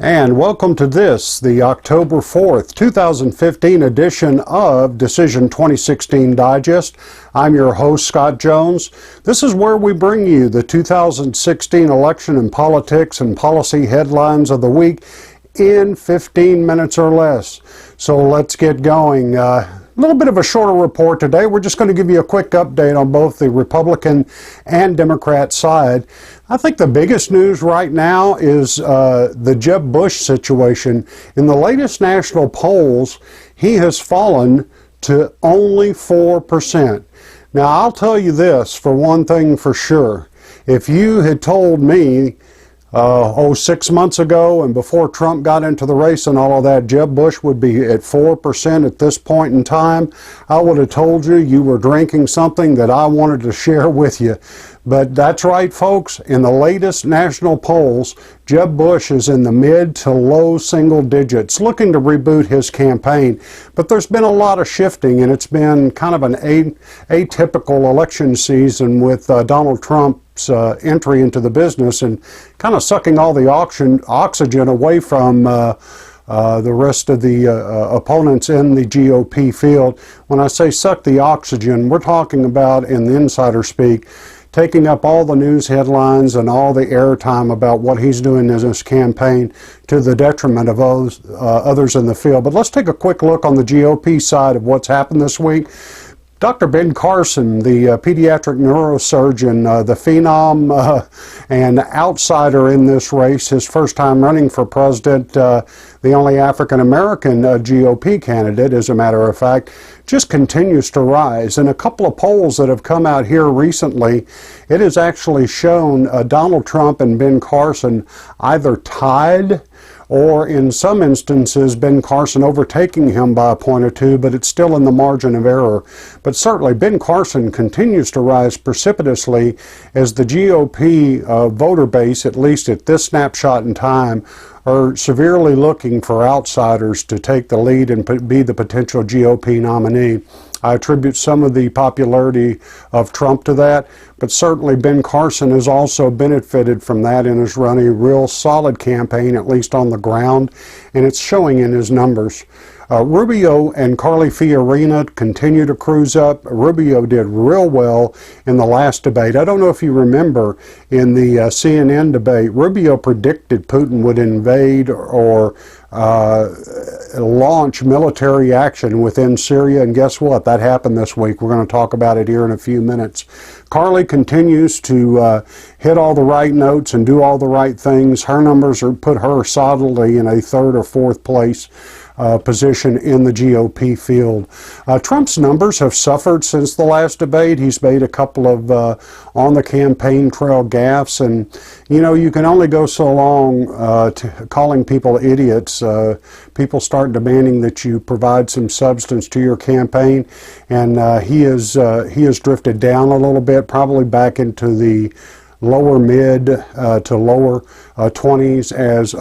And welcome to this, the October 4th, 2015 edition of Decision 2016 Digest. I'm your host, Scott Jones. This is where we bring you the 2016 election and politics and policy headlines of the week in 15 minutes or less. So let's get going. A little bit of a shorter report today. We're just going to give you a quick update on both the Republican and Democrat side. I think the biggest news right now is the Jeb Bush situation. In the latest national polls, he has fallen to only 4%. Now, I'll tell you this, for one thing for sure. If you had told me 6 months ago and before Trump got into the race and all of that, Jeb Bush would be at 4% at this point in time, I would have told you you were drinking something that I wanted to share with you. But that's right, folks. In the latest national polls, Jeb Bush is in the mid to low single digits, looking to reboot his campaign. But there's been a lot of shifting, and it's been kind of an atypical election season with Donald Trump's entry into the business and kind of sucking all the oxygen away from the rest of the opponents in the GOP field. When I say suck the oxygen, we're talking about, in the insider speak, taking up all the news headlines and all the airtime about what he's doing in his campaign to the detriment of others in the field. But let's take a quick look on the GOP side of what's happened this week. Dr. Ben Carson, the pediatric neurosurgeon, the phenom and outsider in this race, his first time running for president, the only African-American GOP candidate, as a matter of fact, just continues to rise. In a couple of polls that have come out here recently, it has actually shown Donald Trump and Ben Carson either tied or in some instances Ben Carson overtaking him by a point or two, but it's still in the margin of error. But certainly Ben Carson continues to rise precipitously as the GOP voter base, at least at this snapshot in time, are severely looking for outsiders to take the lead and be the potential GOP nominee. I attribute some of the popularity of Trump to that, but certainly Ben Carson has also benefited from that and has run a real solid campaign, at least on the ground, and it's showing in his numbers. Rubio and Carly Fiorina continue to cruise up. Rubio did real well in the last debate. I don't know if you remember in the CNN debate, Rubio predicted Putin would invade or launch military action within Syria, and guess what? That happened this week. We're going to talk about it here in a few minutes. Carly continues to hit all the right notes and do all the right things. Her numbers put her solidly in a third or fourth place position in the GOP field. Trump's numbers have suffered since the last debate. He's made a couple of on the campaign trail gaffes, and you know, you can only go so long calling people idiots. People start demanding that you provide some substance to your campaign, and he has drifted down a little bit, probably back into the lower mid to lower 20s as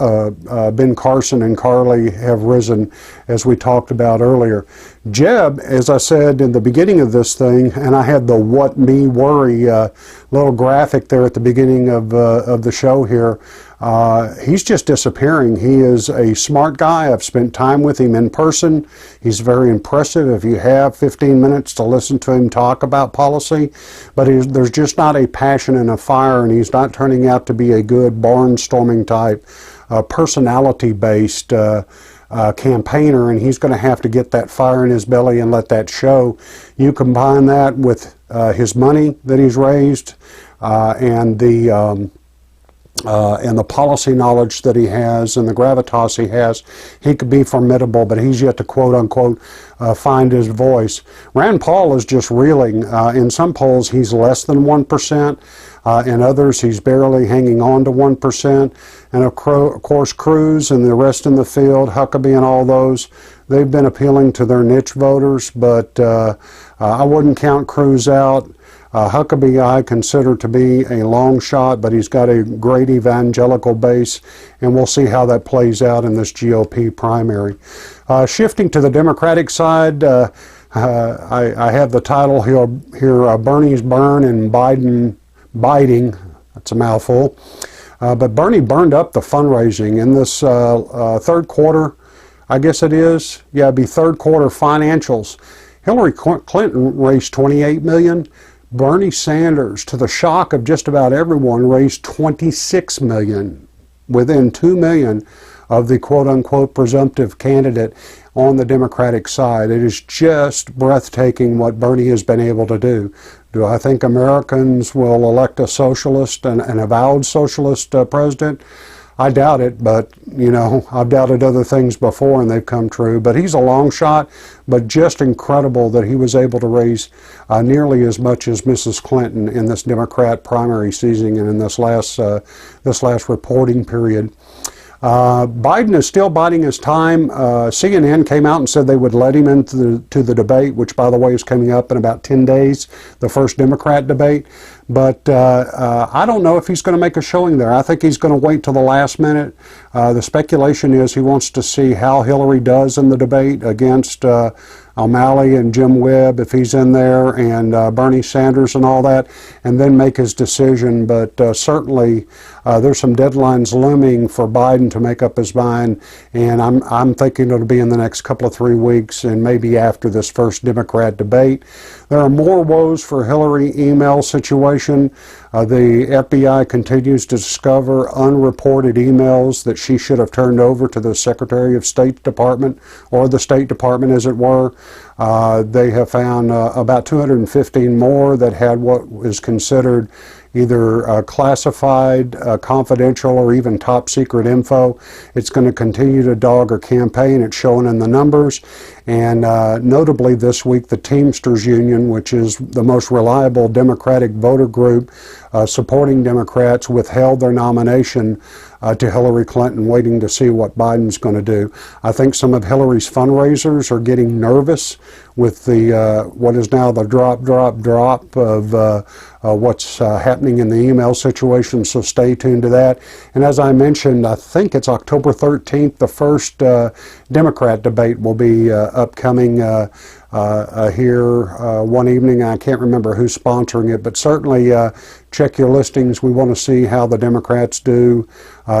Ben Carson and Carly have risen, as we talked about earlier. Jeb, as I said in the beginning of this thing, and I had the what me worry little graphic there at the beginning of the show here, he's just disappearing. He is a smart guy. I've spent time with him in person. He's very impressive if you have 15 minutes to listen to him talk about policy, but there's just not a passion and a fire, and he's not turning out to be a good barnstorming type, personality-based campaigner, and he's going to have to get that fire in his belly and let that show. You combine that with his money that he's raised and the policy knowledge that he has and the gravitas he has, he could be formidable, but he's yet to quote-unquote find his voice. Rand Paul is just reeling. In some polls, he's less than 1%. In others, he's barely hanging on to 1%. And of course, Cruz and the rest in the field, Huckabee and all those, they've been appealing to their niche voters, but I wouldn't count Cruz out. Huckabee I consider to be a long shot, but he's got a great evangelical base, and we'll see how that plays out in this GOP primary. Shifting to the Democratic side, I have the title here, Bernie's burn and Biden biting. That's a mouthful. But Bernie burned up the fundraising in this third quarter, I guess it is. Yeah, it'd be third quarter financials. Hillary Clinton raised $28 million. Bernie Sanders, to the shock of just about everyone, raised $26 million, within $2 million of the quote-unquote presumptive candidate on the Democratic side. It is just breathtaking what Bernie has been able to do. Do I think Americans will elect a socialist, an avowed socialist president? I doubt it, but, you know, I've doubted other things before and they've come true. But he's a long shot, but just incredible that he was able to raise nearly as much as Mrs. Clinton in this Democrat primary season and in this last reporting period. Biden is still biding his time. CNN came out and said they would let him into the debate, which, by the way, is coming up in about 10 days, the first Democrat debate. But I don't know if he's going to make a showing there. I think he's going to wait till the last minute. The speculation is he wants to see how Hillary does in the debate against O'Malley and Jim Webb, if he's in there, and Bernie Sanders and all that, and then make his decision. But certainly there's some deadlines looming for Biden to make up his mind, and I'm thinking it'll be in the next couple of 3 weeks and maybe after this first Democrat debate. There are more woes for Hillary email situation. The FBI continues to discover unreported emails that she should have turned over to the Secretary of State Department, or the State Department as it were. They have found about 215 more that had what is considered either classified, confidential, or even top secret info. It's going to continue to dog her campaign. It's shown in the numbers. And notably this week, the Teamsters Union, which is the most reliable Democratic voter group supporting Democrats, withheld their nomination to Hillary Clinton, waiting to see what Biden's going to do. I think some of Hillary's fundraisers are getting nervous with the what is now the drop of what's happening in the email situation, so stay tuned to that. And as I mentioned, I think it's October 13th, the first Democrat debate will be upcoming here one evening. I can't remember who's sponsoring it, but certainly check your listings. We want to see how the Democrats do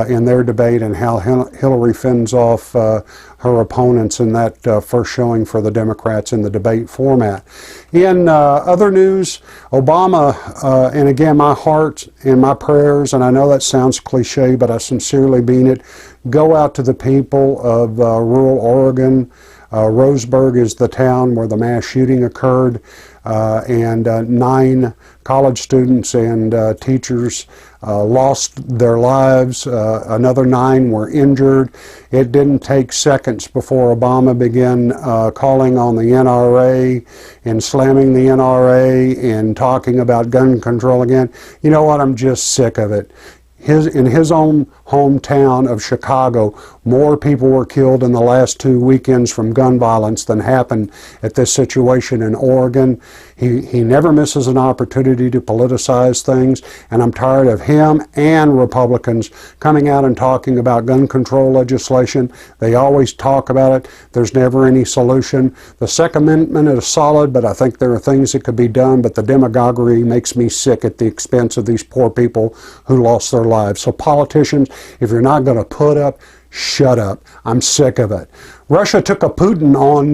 in their debate and how Hillary fends off her opponents in that first showing for the Democrats in the debate format. In other news, Obama, and again, my heart and my prayers, and I know that sounds cliche, but I sincerely mean it, go out to the people of rural Oregon. Roseburg is the town where the mass shooting occurred, and 9 college students and teachers lost their lives. Another 9 were injured. It didn't take seconds before Obama began calling on the NRA and slamming the NRA and talking about gun control again. You know what? I'm just sick of it. In his own hometown of Chicago, more people were killed in the last 2 weekends from gun violence than happened at this situation in Oregon. He never misses an opportunity to politicize things, and I'm tired of him and Republicans coming out and talking about gun control legislation. They always talk about it. There's never any solution. The Second Amendment is solid, but I think there are things that could be done, but the demagoguery makes me sick at the expense of these poor people who lost their lives. So politicians, if you're not going to put up, shut up. I'm sick of it. Russia took a Putin on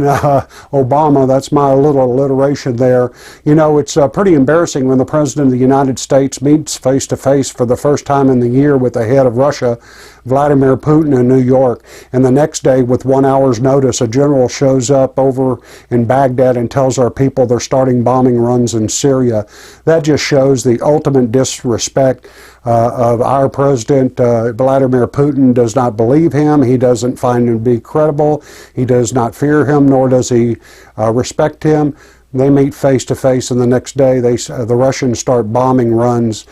Obama. That's my little alliteration there. You know, it's pretty embarrassing when the President of the United States meets face-to-face for the first time in the year with the head of Russia, Vladimir Putin, in New York. And the next day, with 1 hour's notice, a general shows up over in Baghdad and tells our people they're starting bombing runs in Syria. That just shows the ultimate disrespect of our president. Vladimir Putin does not believe him. He doesn't find him to be credible. He does not fear him, nor does he respect him. They meet face to face, and the next day the Russians start bombing runs,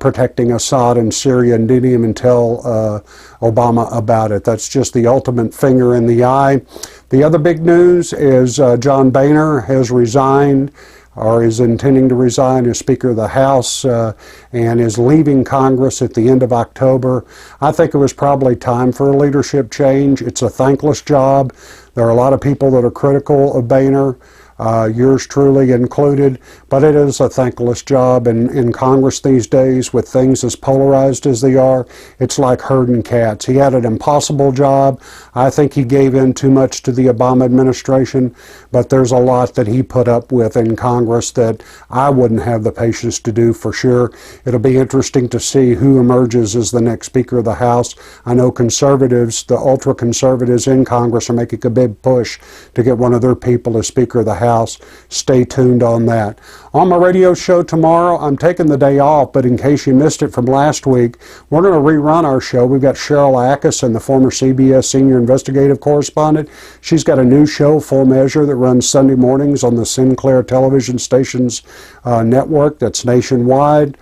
protecting Assad in Syria, and didn't even tell Obama about it. That's just the ultimate finger in the eye. The other big news is John Boehner has resigned, or is intending to resign as Speaker of the House, and is leaving Congress at the end of October. I think it was probably time for a leadership change. It's a thankless job. There are a lot of people that are critical of Boehner. yours truly included. But it is a thankless job in Congress these days with things as polarized as they are. It's like herding cats. He had an impossible job. I think he gave in too much to the Obama administration, but there's a lot that he put up with in Congress that I wouldn't have the patience to do for sure. It'll be interesting to see who emerges as the next Speaker of the House. I know conservatives, the ultra-conservatives in Congress, are making a big push to get one of their people as Speaker of the House. Stay tuned on that. On my radio show tomorrow, I'm taking the day off, but in case you missed it from last week, we're going to rerun our show. We've got Cheryl Akis, the former CBS senior investigative correspondent. She's got a new show, Full Measure, that runs Sunday mornings on the Sinclair television station's network that's nationwide.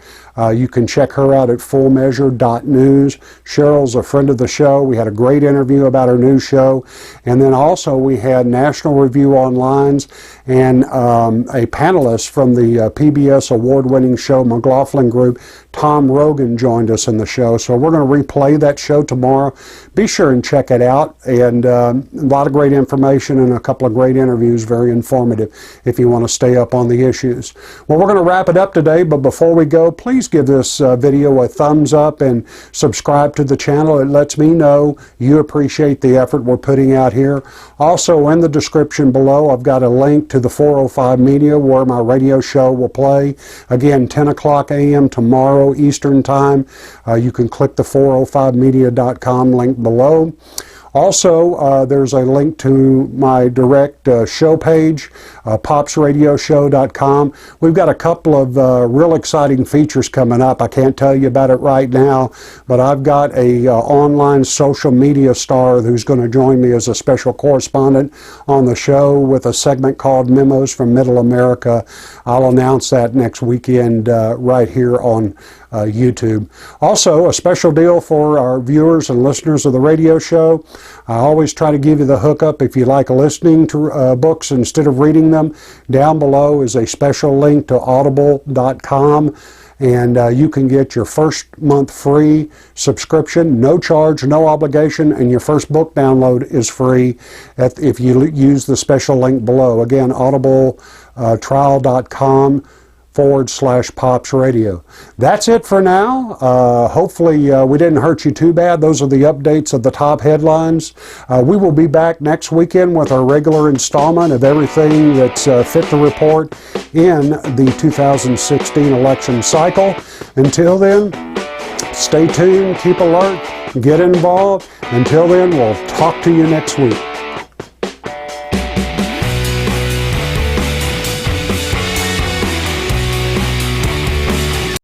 You can check her out at fullmeasure.news. Cheryl's a friend of the show. We had a great interview about her new show. And then also we had National Review Online's and a panelist from the PBS award-winning show McLaughlin Group, Tom Rogan, joined us in the show. So we're going to replay that show tomorrow. Be sure and check it out. And a lot of great information and a couple of great interviews, very informative if you want to stay up on the issues. Well, we're going to wrap it up today, but before we go, please give this video a thumbs up and subscribe to the channel. It lets me know you appreciate the effort we're putting out here. Also, in the description below, I've got a link to the 405 Media where my radio show will play. Again, 10 o'clock a.m. tomorrow Eastern Time. You can click the 405media.com link below. Also, there's a link to my direct show page, popsradioshow.com. We've got a couple of real exciting features coming up. I can't tell you about it right now, but I've got a online social media star who's going to join me as a special correspondent on the show with a segment called Memos from Middle America. I'll announce that next weekend right here on YouTube. Also, a special deal for our viewers and listeners of the radio show. I always try to give you the hookup if you like listening to books instead of reading them. Down below is a special link to audible.com, and you can get your first month free subscription, no charge, no obligation, and your first book download is free if you use the special link below. Again, audibletrial.com/Pops Radio. That's it for now. Hopefully we didn't hurt you too bad. Those are the updates of the top headlines. We will be back next weekend with our regular installment of everything that's fit to report in the 2016 election cycle. Until then, stay tuned, keep alert, get involved. Until then, we'll talk to you next week.